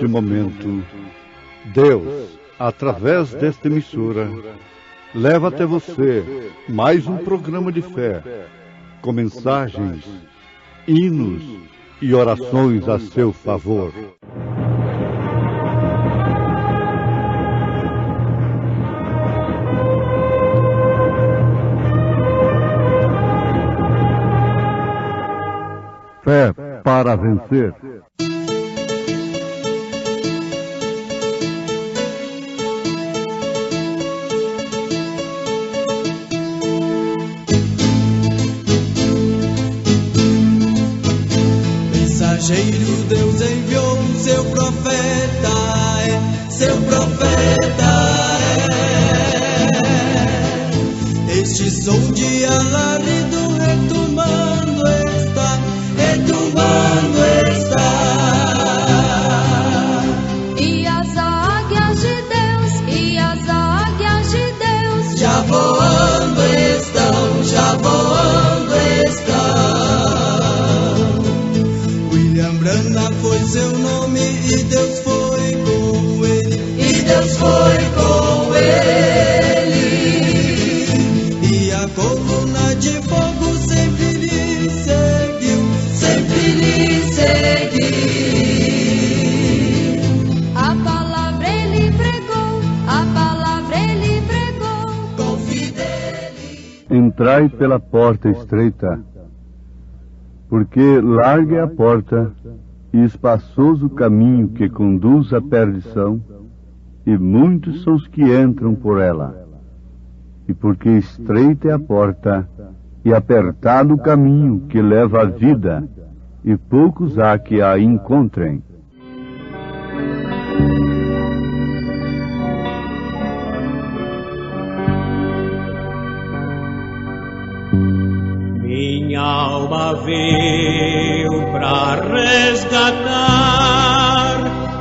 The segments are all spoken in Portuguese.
neste momento, Deus, através desta emissora, leva até você mais um programa de fé, com mensagens, hinos e orações a seu favor. Fé para vencer. Mensageiro, Deus enviou seu profeta, seu profeta é. Este som de alarido retumando está, retumando está. E as águias de Deus, e as águias de Deus já voando estão, já voando estão. William Branham foi seu nome e Deus foi com ele, e Deus foi com ele. E a coluna de fogo sempre lhe seguiu, sempre lhe seguiu. a palavra ele pregou, a palavra ele pregou. Com fidelidade. Entrai pela porta estreita, porque larga é a porta e espaçoso o caminho que conduz à perdição, e muitos são os que entram por ela. E porque estreita é a porta e apertado o caminho que leva à vida, e poucos há que a encontrem. Minha alma veio pra resgatar,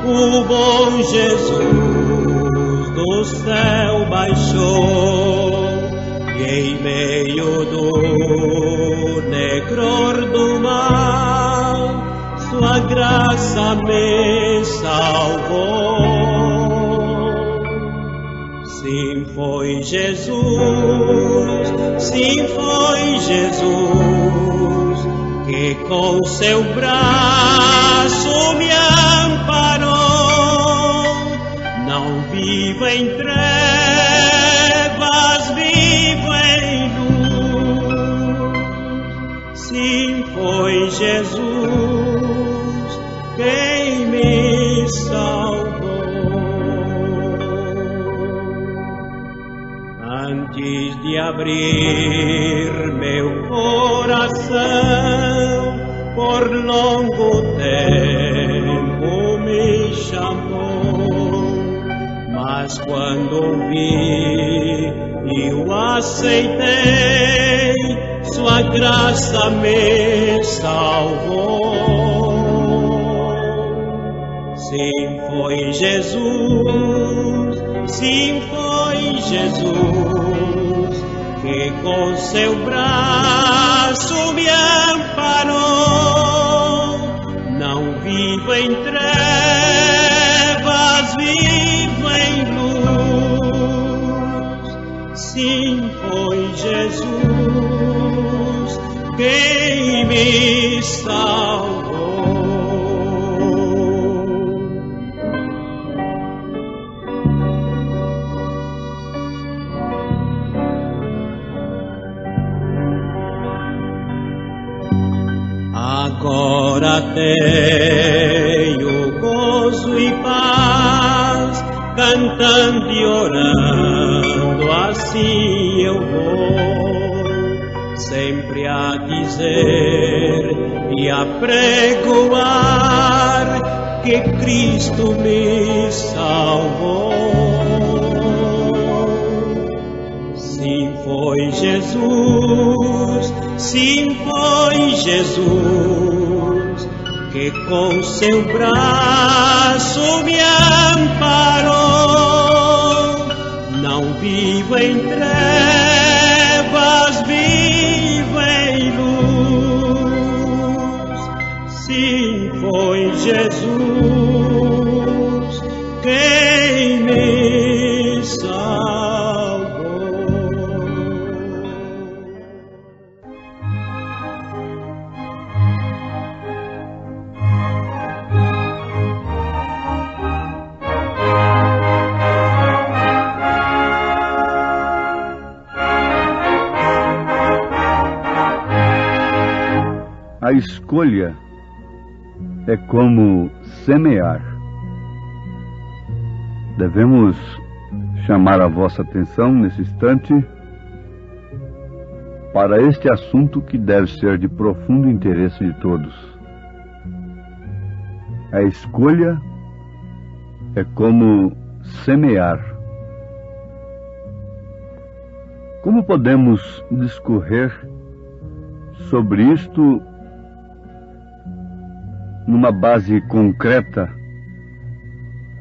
o bom Jesus do céu baixou, e em meio do negror do mar, sua graça me salvou. Sim, foi Jesus, sim, foi Jesus, que com seu braço me amparou. Não vivo em trevas, vivo em luz. Sim, foi Jesus quem me salvou. Antes de abrir meu coração, por longo tempo me chamou, mas quando ouvi eu aceitei, sua graça me salvou. Sim, foi Jesus, sim, foi Jesus, que com seu braço me amparou. Não vivo em trevas, vivo em luz. Sim, foi Jesus quem me salvou. Agora tenho gozo e paz, cantando e orando, assim eu vou, sempre a dizer e a pregoar que Cristo me salvou. Sim, foi Jesus, sim, foi Jesus, que com seu braço me amparou. Não vivo em trevas, vivo em luz. Sim, foi Jesus quem me salvou. A escolha é como semear. Devemos chamar a vossa atenção nesse instante para este assunto que deve ser de profundo interesse de todos. A escolha é como semear. Como podemos discorrer sobre isto numa base concreta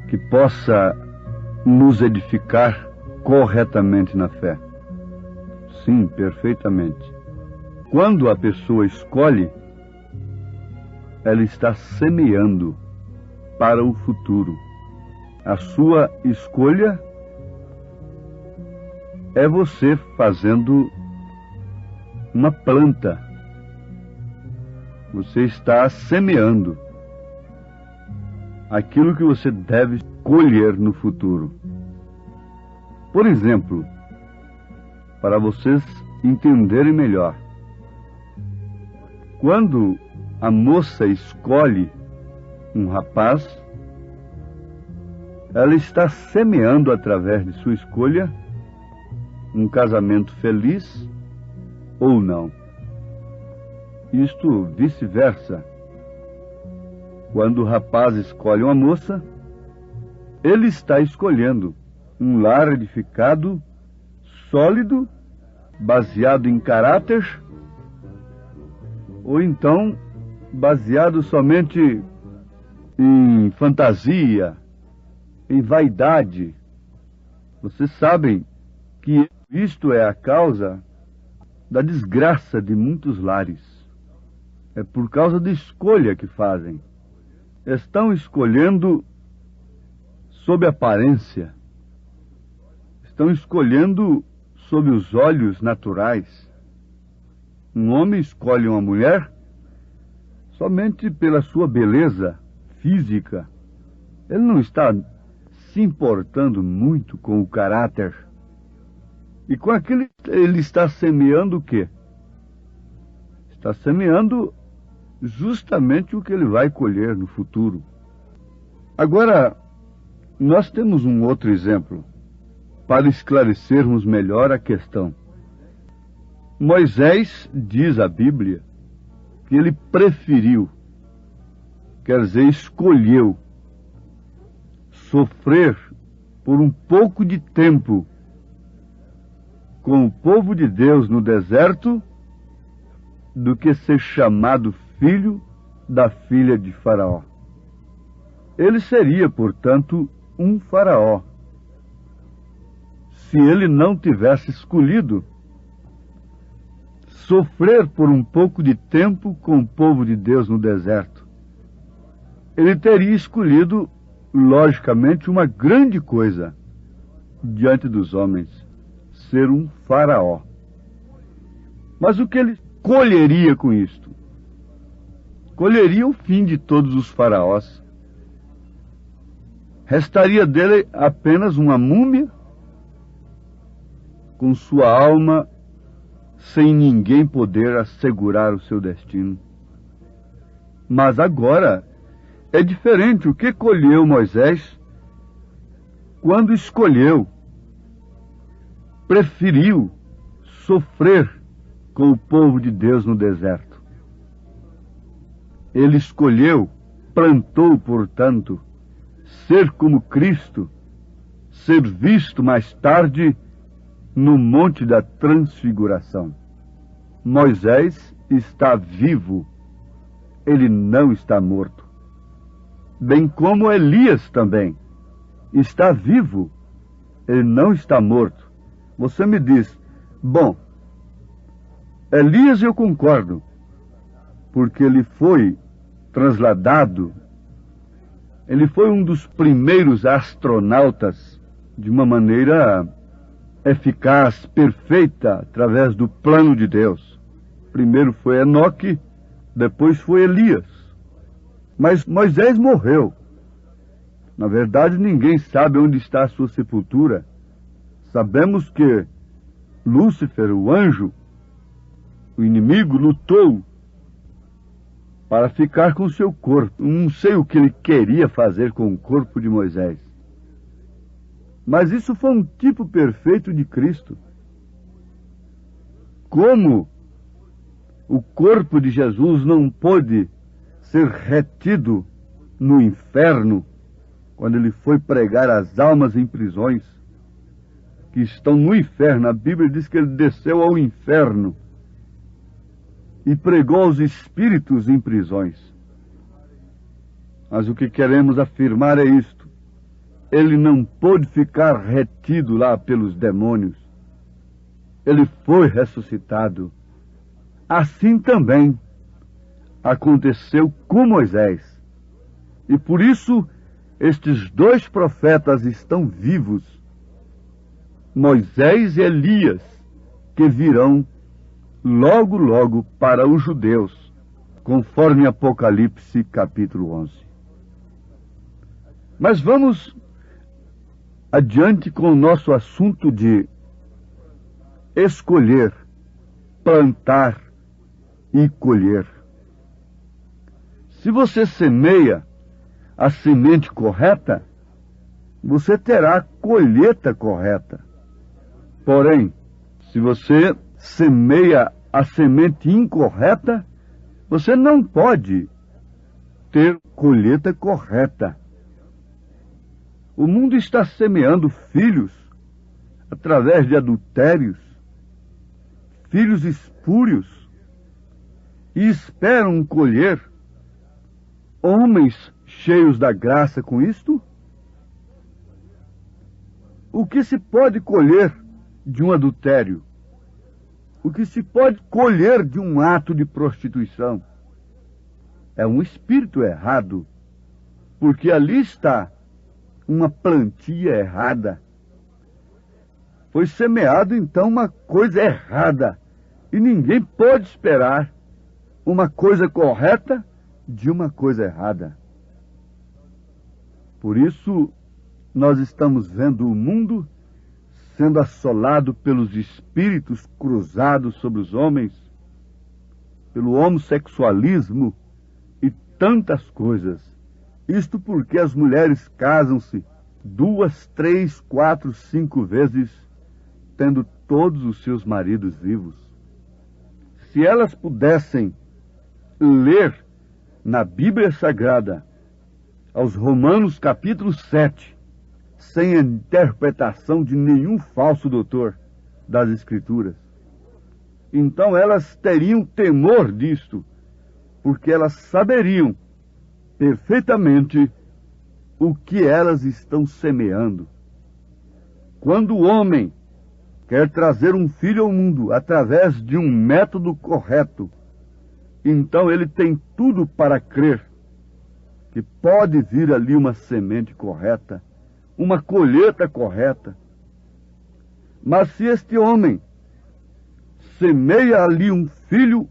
que possa nos edificar corretamente na fé? Sim, perfeitamente. Quando a pessoa escolhe, ela está semeando para o futuro. A sua escolha é você fazendo uma planta. Você está semeando aquilo que você deve colher no futuro. Por exemplo, para vocês entenderem melhor, quando a moça escolhe um rapaz, ela está semeando através de sua escolha um casamento feliz ou não. Isto vice-versa. Quando o rapaz escolhe uma moça, ele está escolhendo um lar edificado, sólido, baseado em caráter, ou então baseado somente em fantasia, em vaidade. Vocês sabem que isto é a causa da desgraça de muitos lares. É por causa da escolha que fazem. Estão escolhendo sob aparência. Estão escolhendo sob os olhos naturais. Um homem escolhe uma mulher somente pela sua beleza física. Ele não está se importando muito com o caráter. E com aquilo ele está semeando o quê? Está semeando justamente o que ele vai colher no futuro. Agora, nós temos um outro exemplo para esclarecermos melhor a questão. Moisés, diz a Bíblia, que ele preferiu, quer dizer, escolheu sofrer por um pouco de tempo com o povo de Deus no deserto do que ser chamado filho da filha de Faraó. Ele seria, portanto, um faraó, se ele não tivesse escolhido sofrer por um pouco de tempo com o povo de Deus no deserto. Ele teria escolhido, logicamente, uma grande coisa diante dos homens, ser um faraó. Mas o que ele colheria com isto? Colheria o fim de todos os faraós. Restaria dele apenas uma múmia, com sua alma sem ninguém poder assegurar o seu destino. Mas agora é diferente. O que colheu Moisés quando escolheu, preferiu sofrer com o povo de Deus no deserto? Ele escolheu, plantou, portanto, ser como Cristo, ser visto mais tarde no Monte da Transfiguração. Moisés está vivo, ele não está morto. Bem como Elias também está vivo, ele não está morto. Você me diz, bom, Elias eu concordo, porque ele foi trasladado Ele foi um dos primeiros astronautas de uma maneira eficaz, perfeita, através do plano de Deus. Primeiro foi Enoque, depois foi Elias. Mas Moisés morreu. Na verdade, ninguém sabe onde está a sua sepultura. Sabemos que Lúcifer, o anjo, o inimigo, lutou para ficar com o seu corpo. Não sei o que ele queria fazer com o corpo de Moisés. Mas isso foi um tipo perfeito de Cristo. Como o corpo de Jesus não pôde ser retido no inferno, quando ele foi pregar as almas em prisões, que estão no inferno. A Bíblia diz que ele desceu ao inferno e pregou aos espíritos em prisões. Mas o que queremos afirmar é isto: ele não pôde ficar retido lá pelos demônios. Ele foi ressuscitado. Assim também aconteceu com Moisés. E por isso estes dois profetas estão vivos, Moisés e Elias, que virão logo, logo para os judeus, conforme Apocalipse capítulo 11. Mas vamos adiante com o nosso assunto de escolher, plantar e colher. Se você semeia a semente correta, você terá a colheita correta. Porém, se você semeia a semente incorreta, você não pode ter colheita correta. O mundo está semeando filhos através de adultérios, filhos espúrios, e esperam colher homens cheios da graça com isto? O que se pode colher de um adultério? O que se pode colher de um ato de prostituição? É um espírito errado, porque ali está uma plantia errada. Foi semeado então uma coisa errada, e ninguém pode esperar uma coisa correta de uma coisa errada. Por isso, nós estamos vendo o mundo sendo assolado pelos espíritos cruzados sobre os homens, pelo homossexualismo e tantas coisas. Isto porque as mulheres casam-se 2, 3, 4, 5 vezes, tendo todos os seus maridos vivos. Se elas pudessem ler na Bíblia Sagrada, aos Romanos capítulo 7, sem a interpretação de nenhum falso doutor das Escrituras, então elas teriam temor disto, porque elas saberiam perfeitamente o que elas estão semeando. Quando o homem quer trazer um filho ao mundo através de um método correto, então ele tem tudo para crer que pode vir ali uma semente correta, uma colheita correta. Mas se este homem semeia ali um filho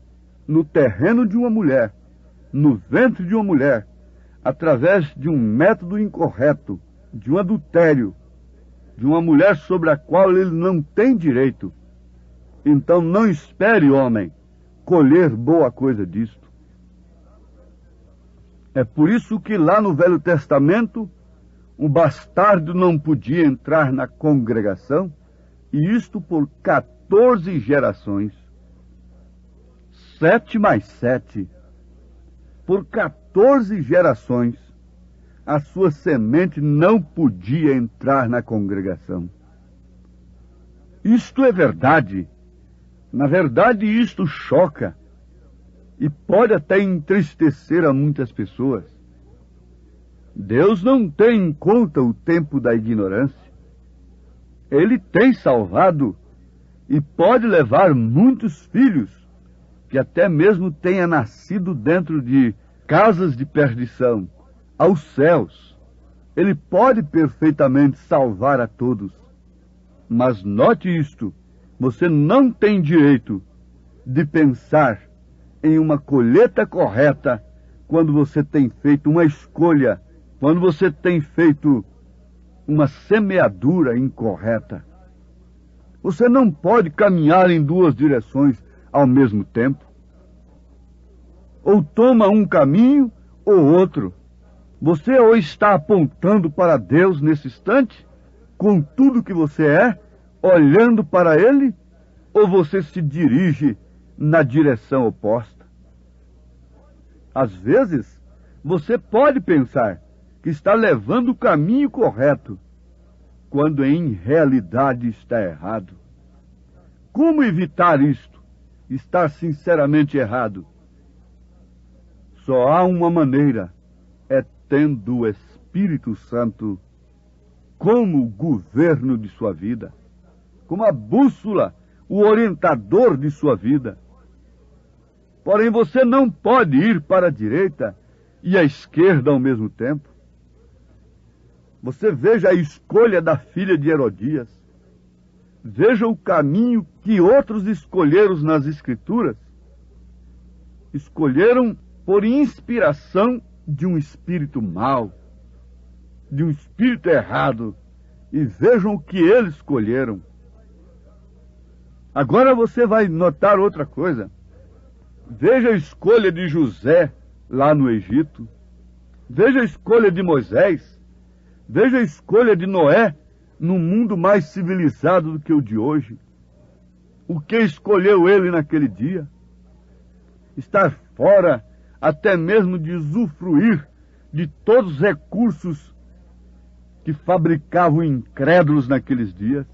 no terreno de uma mulher, no ventre de uma mulher, através de um método incorreto, de um adultério, de uma mulher sobre a qual ele não tem direito, então não espere, homem, colher boa coisa disto. É por isso que lá no Velho Testamento, um bastardo não podia entrar na congregação, e isto por 14 gerações. 7 mais 7. Por 14 gerações, a sua semente não podia entrar na congregação. Isto é verdade. Na verdade, isto choca e pode até entristecer a muitas pessoas. Deus não tem em conta o tempo da ignorância. Ele tem salvado e pode levar muitos filhos que até mesmo tenha nascido dentro de casas de perdição aos céus. Ele pode perfeitamente salvar a todos. Mas note isto, você não tem direito de pensar em uma colheita correta quando você tem feito uma escolha, quando você tem feito uma semeadura incorreta. Você não pode caminhar em duas direções ao mesmo tempo. Ou toma um caminho ou outro. Você ou está apontando para Deus nesse instante, com tudo que você é, olhando para Ele, ou você se dirige na direção oposta? Às vezes, você pode pensar que está levando o caminho correto, quando em realidade está errado. Como evitar isto? Estar sinceramente errado? Só há uma maneira, é tendo o Espírito Santo como governo de sua vida, como a bússola, o orientador de sua vida. Porém, você não pode ir para a direita e a esquerda ao mesmo tempo. Você veja a escolha da filha de Herodias. Veja o caminho que outros escolheram nas Escrituras. Escolheram por inspiração de um espírito mau, de um espírito errado. E vejam o que eles escolheram. Agora você vai notar outra coisa. Veja a escolha de José lá no Egito. Veja a escolha de Moisés. Veja a escolha de Noé num mundo mais civilizado do que o de hoje. O que escolheu ele naquele dia? Estar fora até mesmo de usufruir de todos os recursos que fabricavam incrédulos naqueles dias.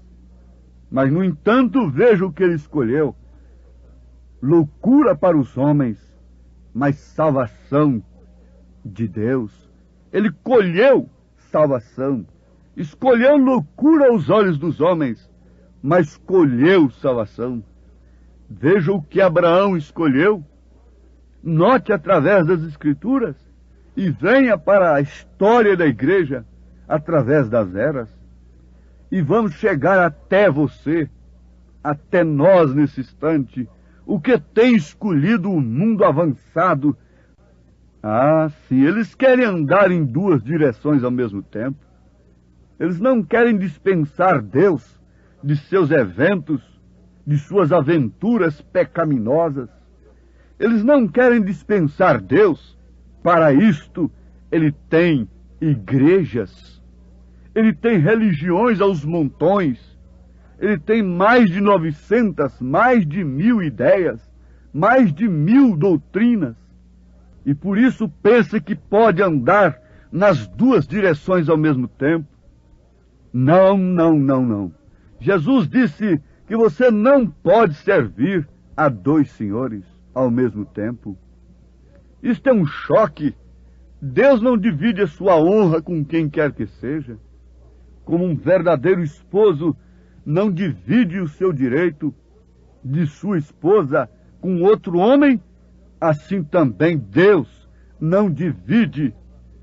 Mas, no entanto, veja o que ele escolheu. Loucura para os homens, mas salvação de Deus. Ele colheu salvação. Escolheu loucura aos olhos dos homens, mas colheu salvação. Veja o que Abraão escolheu. Note através das Escrituras e venha para a história da igreja através das eras. E vamos chegar até você, até nós nesse instante, o que tem escolhido o mundo avançado. Ah, sim, eles querem andar em duas direções ao mesmo tempo. Eles não querem dispensar Deus de seus eventos, de suas aventuras pecaminosas. Eles não querem dispensar Deus. Para isto, ele tem igrejas. Ele tem religiões aos montões. Ele tem mais de 900, mais de 1000 ideias, mais de 1000 doutrinas. E por isso pensa que pode andar nas duas direções ao mesmo tempo. Não, não, não, não. Jesus disse que você não pode servir a dois senhores ao mesmo tempo. Isto é um choque. Deus não divide a sua honra com quem quer que seja. Como um verdadeiro esposo não divide o seu direito de sua esposa com outro homem, assim também Deus não divide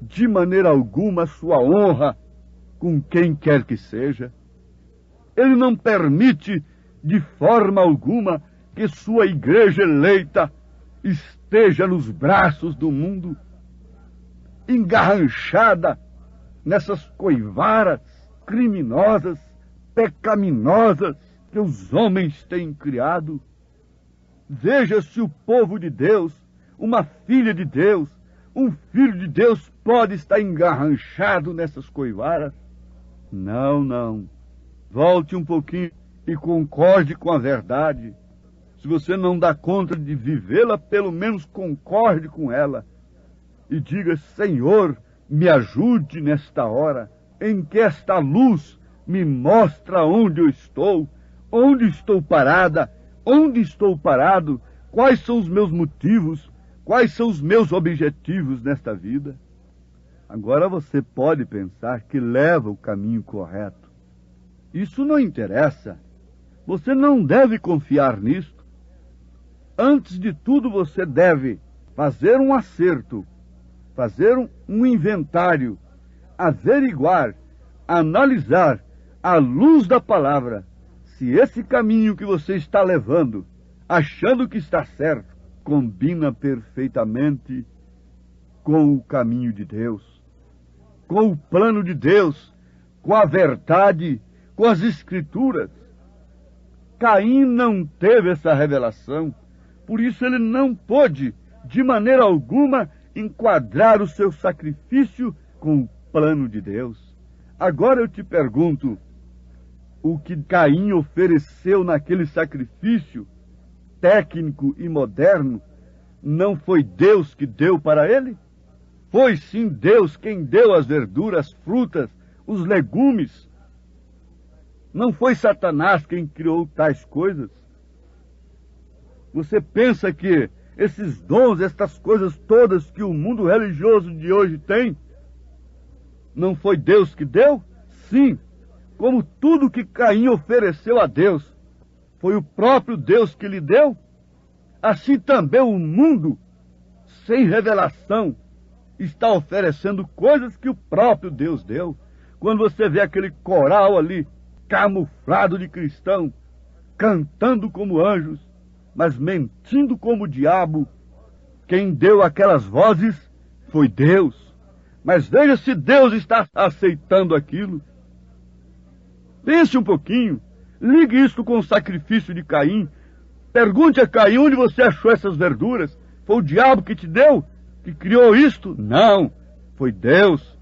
de maneira alguma a sua honra com quem quer que seja. Ele não permite de forma alguma que sua igreja eleita esteja nos braços do mundo, engarranchada nessas coivaras criminosas, pecaminosas que os homens têm criado. Veja se o povo de Deus, uma filha de Deus, um filho de Deus pode estar engarranchado nessas coivaras. Não, não. Volte um pouquinho e concorde com a verdade. Se você não dá conta de vivê-la, pelo menos concorde com ela. E diga: Senhor, me ajude nesta hora, em que esta luz me mostra onde eu estou, onde estou parada, onde estou parado, quais são os meus motivos, quais são os meus objetivos nesta vida. Agora você pode pensar que leva o caminho correto. Isso não interessa. Você não deve confiar nisto. Antes de tudo, você deve fazer um acerto, fazer um inventário, averiguar, analisar, à luz da palavra, se esse caminho que você está levando, achando que está certo, combina perfeitamente com o caminho de Deus, com o plano de Deus, com a verdade, com as Escrituras. Caim não teve essa revelação, por isso ele não pôde, de maneira alguma, enquadrar o seu sacrifício com o plano de Deus. Agora eu te pergunto, o que Caim ofereceu naquele sacrifício técnico e moderno, não foi Deus que deu para ele? Foi sim Deus quem deu as verduras, frutas, os legumes. Não foi Satanás quem criou tais coisas. Você pensa que esses dons, estas coisas todas que o mundo religioso de hoje tem, não foi Deus que deu? Sim, como tudo que Caim ofereceu a Deus, foi o próprio Deus que lhe deu, assim também o mundo, sem revelação, está oferecendo coisas que o próprio Deus deu. Quando você vê aquele coral ali, camuflado de cristão, cantando como anjos, mas mentindo como o diabo, quem deu aquelas vozes foi Deus. Mas veja se Deus está aceitando aquilo. Pense um pouquinho, ligue isso com o sacrifício de Caim. Pergunte a Caim onde você achou essas verduras. Foi o diabo que te deu? Que criou isto? Não, foi Deus.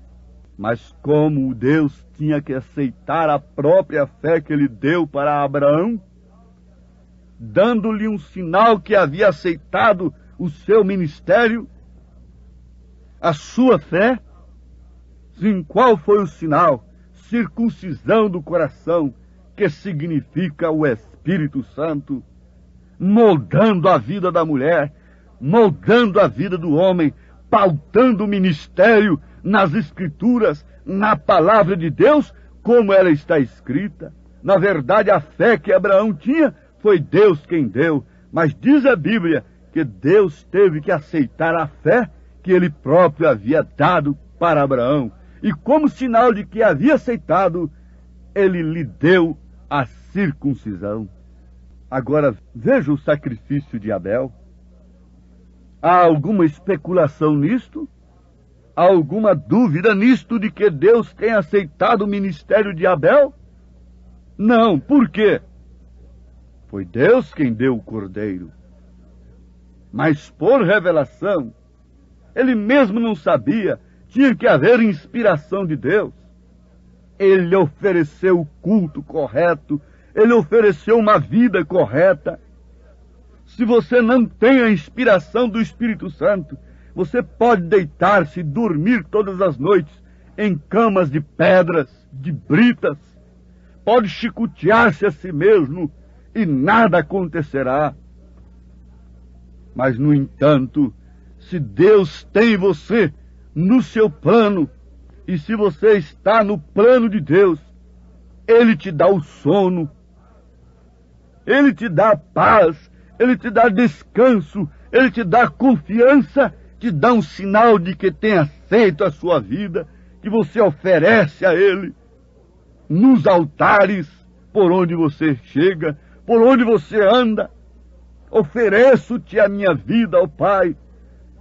Mas como Deus tinha que aceitar a própria fé que ele deu para Abraão, dando-lhe um sinal que havia aceitado o seu ministério, a sua fé. Sim, qual foi o sinal? Circuncisão do coração, que significa o Espírito Santo, moldando a vida da mulher, moldando a vida do homem, pautando o ministério nas Escrituras, na palavra de Deus, como ela está escrita. Na verdade, a fé que Abraão tinha, foi Deus quem deu, mas diz a Bíblia que Deus teve que aceitar a fé que ele próprio havia dado para Abraão. E como sinal de que havia aceitado, ele lhe deu a circuncisão. Agora, veja o sacrifício de Abel. Há alguma especulação nisto? Há alguma dúvida nisto de que Deus tenha aceitado o ministério de Abel? Não, por quê? Foi Deus quem deu o cordeiro. Mas por revelação, ele mesmo não sabia, tinha que haver inspiração de Deus. Ele ofereceu o culto correto, ele ofereceu uma vida correta. Se você não tem a inspiração do Espírito Santo, você pode deitar-se e dormir todas as noites em camas de pedras, de britas, pode chicotear-se a si mesmo e nada acontecerá. Mas, no entanto, se Deus tem você no seu plano, e se você está no plano de Deus, Ele te dá o sono, Ele te dá a paz, Ele te dá descanso, Ele te dá confiança, te dá um sinal de que tem aceito a sua vida, que você oferece a Ele nos altares, por onde você chega, por onde você anda. Ofereço-te a minha vida, ó Pai.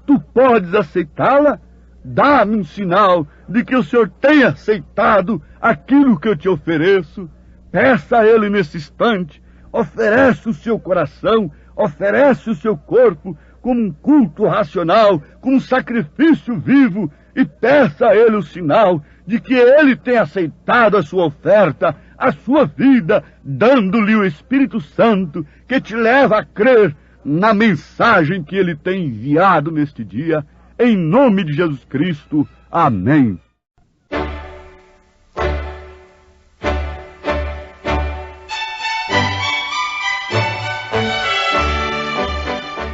Tu podes aceitá-la? Dá-me um sinal de que o Senhor tem aceitado aquilo que eu te ofereço. Peça a Ele nesse instante. Oferece o seu coração, oferece o seu corpo como um culto racional, como um sacrifício vivo, e peça a Ele o sinal de que Ele tem aceitado a sua oferta, a sua vida, dando-lhe o Espírito Santo, que te leva a crer na mensagem que Ele tem enviado neste dia. Em nome de Jesus Cristo. Amém.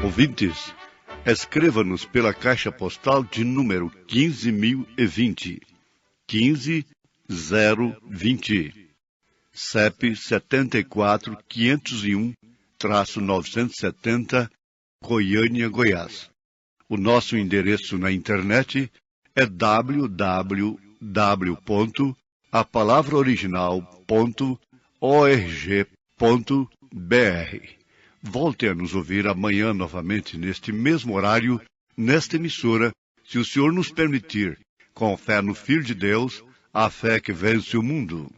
Ouvintes, escreva-nos pela caixa postal de número 15.020, 15020, CEP 74.501-970, Goiânia, Goiás. O nosso endereço na internet é www.awr.org. www.apalavraoriginal.org.br. Volte a nos ouvir amanhã novamente neste mesmo horário, nesta emissora, se o Senhor nos permitir, com fé no Filho de Deus, a fé que vence o mundo.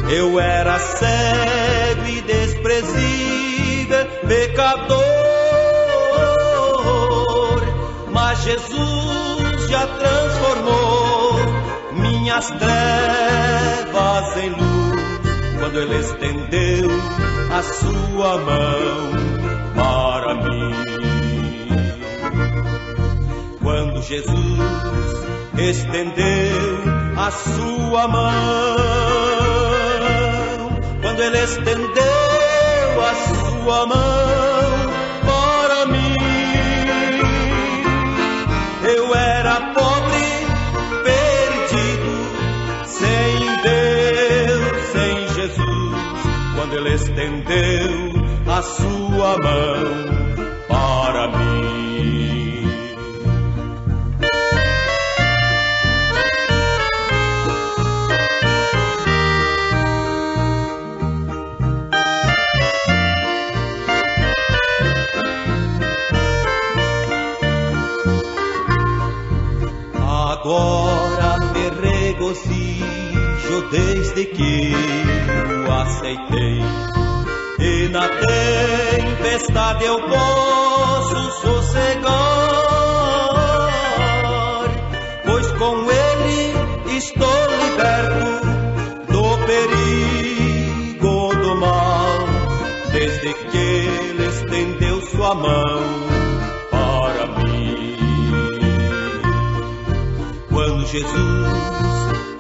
Eu era cego e desprezível, pecador, mas Jesus já transformou minhas trevas em luz, quando Ele estendeu a sua mão para mim. Quando Jesus estendeu a sua mão, quando Ele estendeu a sua mão para mim, eu era pobre, perdido, sem Deus, sem Jesus, quando Ele estendeu a sua mão para mim. Agora me regozijo desde que o aceitei, e na tempestade eu posso sossegar, pois com Ele estou liberto do perigo do mal, desde que Ele estendeu sua mão para mim. Quando Jesus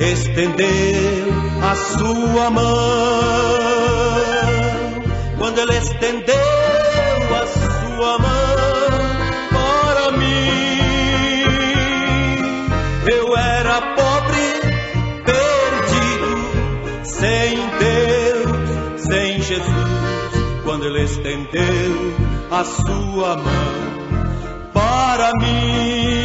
estendeu a sua mão, quando Ele estendeu a sua mão para mim, Ele estendeu a sua mão para mim.